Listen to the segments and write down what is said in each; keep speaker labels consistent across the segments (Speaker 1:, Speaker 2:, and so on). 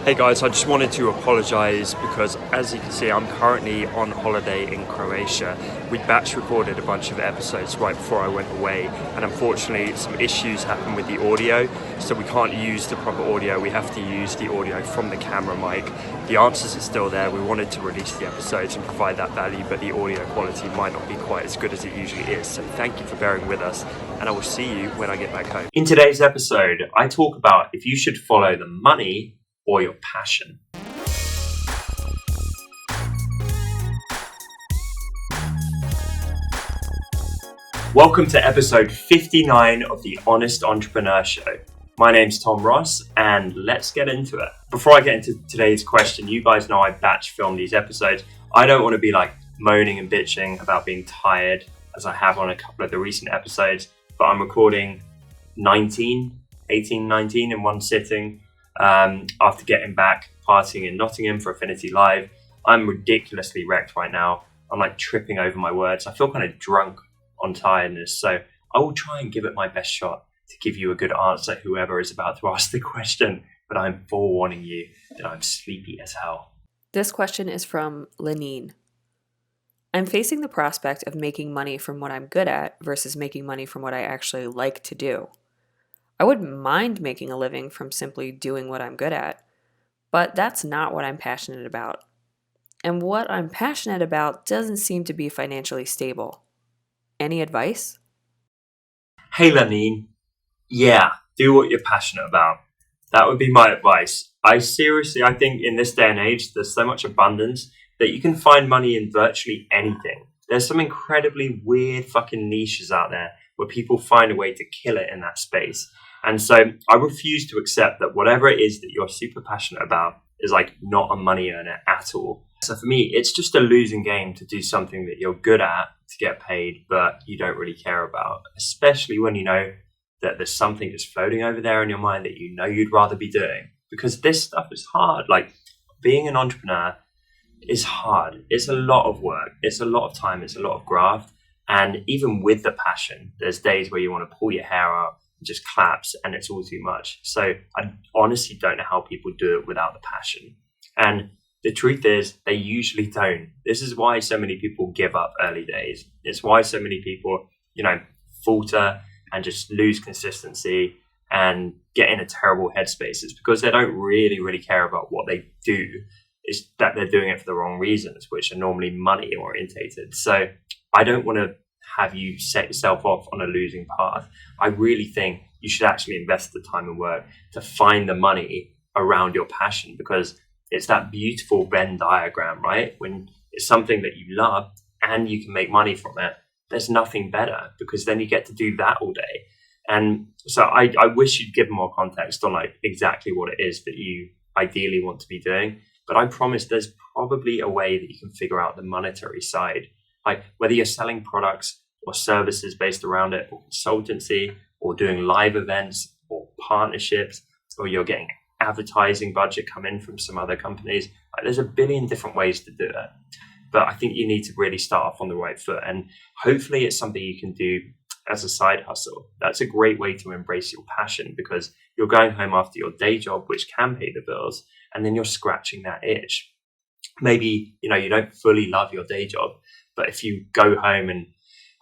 Speaker 1: Hey guys, I just wanted to apologise because as you can see I'm currently on holiday in Croatia. We batch recorded a bunch of episodes right before I went away, and unfortunately some issues happened with the audio, so we can't use the proper audio. We have to use the audio from the camera mic. The answers are still there. We wanted to release the episodes and provide that value, but the audio quality might not be quite as good as it usually is, so thank you for bearing with us, and I will see you when I get back home.
Speaker 2: In today's episode, I talk about if you should follow the money or your passion. Welcome to episode 59 of the Honest Entrepreneur Show. My name's Tom Ross, and let's get into it. Before I get into today's question, you guys know I batch film these episodes. I don't want to be like moaning and bitching about being tired, as I have on a couple of the recent episodes, but I'm recording 19 in one sitting. After getting back partying in Nottingham for Affinity Live. I'm ridiculously wrecked right now. I'm like tripping over my words. I feel kind of drunk on tiredness, so I will try and give it my best shot to give you a good answer, whoever is about to ask the question, but I'm forewarning you that I'm sleepy as hell.
Speaker 3: This question is from Lenine. I'm facing the prospect of making money from what I'm good at versus making money from what I actually like to do. I wouldn't mind making a living from simply doing what I'm good at, but that's not what I'm passionate about. And what I'm passionate about doesn't seem to be financially stable. Any advice?
Speaker 2: Hey Lenine, yeah, do what you're passionate about. That would be my advice. I think in this day and age, there's so much abundance that you can find money in virtually anything. There's some incredibly weird fucking niches out there where people find a way to kill it in that space. And so I refuse to accept that whatever it is that you're super passionate about is like not a money earner at all. So for me, it's just a losing game to do something that you're good at to get paid, but you don't really care about, especially when you know that there's something just floating over there in your mind that you know you'd rather be doing, because this stuff is hard. Like being an entrepreneur is hard. It's a lot of work. It's a lot of time. It's a lot of graft. And even with the passion, there's days where you want to pull your hair out, just collapse, and it's all too much. So I honestly don't know how people do it without the passion. And the truth is, they usually don't. This is why so many people give up early days. It's why so many people, falter and just lose consistency and get in a terrible headspace. It's because they don't really care about what they do. It's that they're doing it for the wrong reasons, which are normally money orientated. So I don't want to have you set yourself off on a losing path. I really think you should actually invest the time and work to find the money around your passion, because it's that beautiful Venn diagram, right? When it's something that you love and you can make money from it, there's nothing better, because then you get to do that all day. And so I wish you'd give more context on like exactly what it is that you ideally want to be doing. But I promise there's probably a way that you can figure out the monetary side. Like whether you're selling products or services based around it, or consultancy, or doing live events or partnerships, or you're getting advertising budget come in from some other companies. Like, there's a billion different ways to do it. But I think you need to really start off on the right foot. And hopefully it's something you can do as a side hustle. That's a great way to embrace your passion, because you're going home after your day job, which can pay the bills, and then you're scratching that itch. Maybe, you don't fully love your day job, but if you go home and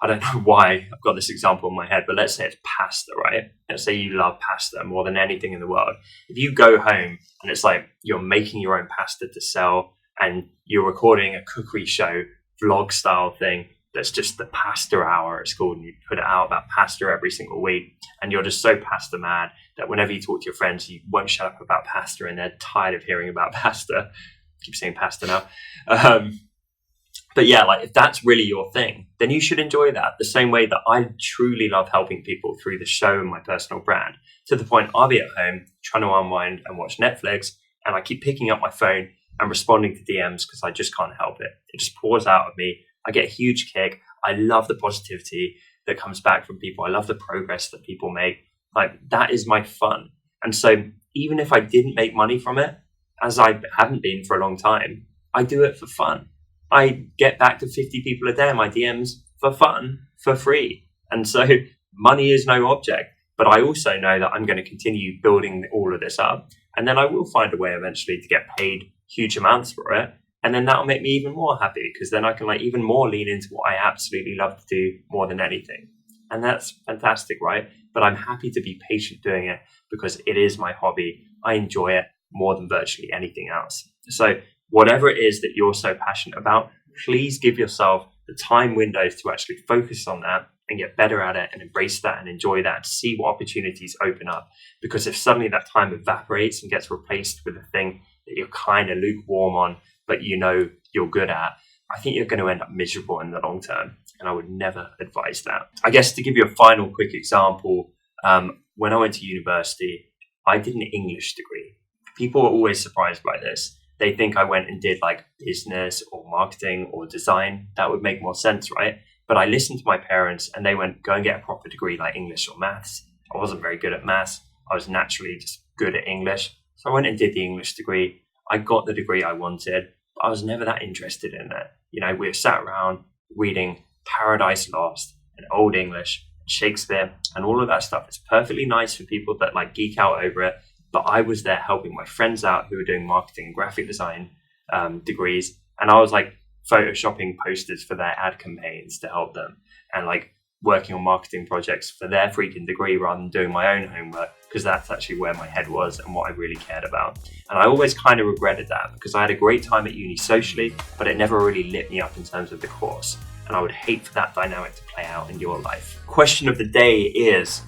Speaker 2: I don't know why I've got this example in my head, but let's say it's pasta, right? Let's say you love pasta more than anything in the world. If you go home and it's like you're making your own pasta to sell and you're recording a cookery show, vlog style thing, that's just the pasta hour, it's called, and you put it out about pasta every single week, and you're just so pasta mad that whenever you talk to your friends, you won't shut up about pasta, and they're tired of hearing about pasta. I keep saying pasta now. But yeah, like if that's really your thing, then you should enjoy that the same way that I truly love helping people through the show and my personal brand, to the point I'll be at home trying to unwind and watch Netflix, and I keep picking up my phone and responding to DMs because I just can't help it. It just pours out of me. I get a huge kick. I love the positivity that comes back from people. I love the progress that people make. Like that is my fun. And so even if I didn't make money from it, as I haven't been for a long time, I do it for fun. I get back to 50 people a day in my DMs for fun, for free. And so money is no object. But I also know that I'm going to continue building all of this up And then I will find a way eventually to get paid huge amounts for it. And then that'll make me even more happy, because then I can like even more lean into what I absolutely love to do more than anything. And that's fantastic, right? But I'm happy to be patient doing it because it is my hobby. I enjoy it more than virtually anything else. So whatever it is that you're so passionate about, please give yourself the time windows to actually focus on that and get better at it and embrace that and enjoy that, to see what opportunities open up. Because if suddenly that time evaporates and gets replaced with a thing that you're kind of lukewarm on, but you know you're good at, I think you're going to end up miserable in the long term. And I would never advise that. I guess to give you a final quick example, when I went to university, I did an English degree. People are always surprised by this. They think I went and did like business or marketing or design. That would make more sense, right? But I listened to my parents and they went, go and get a proper degree like English or maths. I wasn't very good at maths. I was naturally just good at English. So I went and did the English degree. I got the degree I wanted, but I was never that interested in it. You know, we were sat around reading Paradise Lost and Old English, Shakespeare, and all of that stuff. It's perfectly nice for people that like geek out over it. But I was there helping my friends out who were doing marketing and graphic design degrees. And I was like photoshopping posters for their ad campaigns to help them, and like working on marketing projects for their freaking degree rather than doing my own homework, because that's actually where my head was and what I really cared about. And I always kind of regretted that, because I had a great time at uni socially, but it never really lit me up in terms of the course. And I would hate for that dynamic to play out in your life. Question of the day is,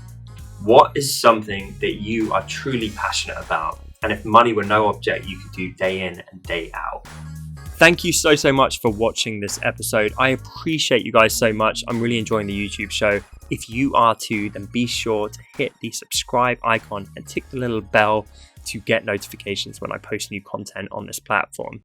Speaker 2: what is something that you are truly passionate about? And if money were no object, you could do day in and day out.
Speaker 1: Thank you so much for watching this episode. I appreciate you guys so much. I'm really enjoying the YouTube show. If you are too, then be sure to hit the subscribe icon and tick the little bell to get notifications when I post new content on this platform.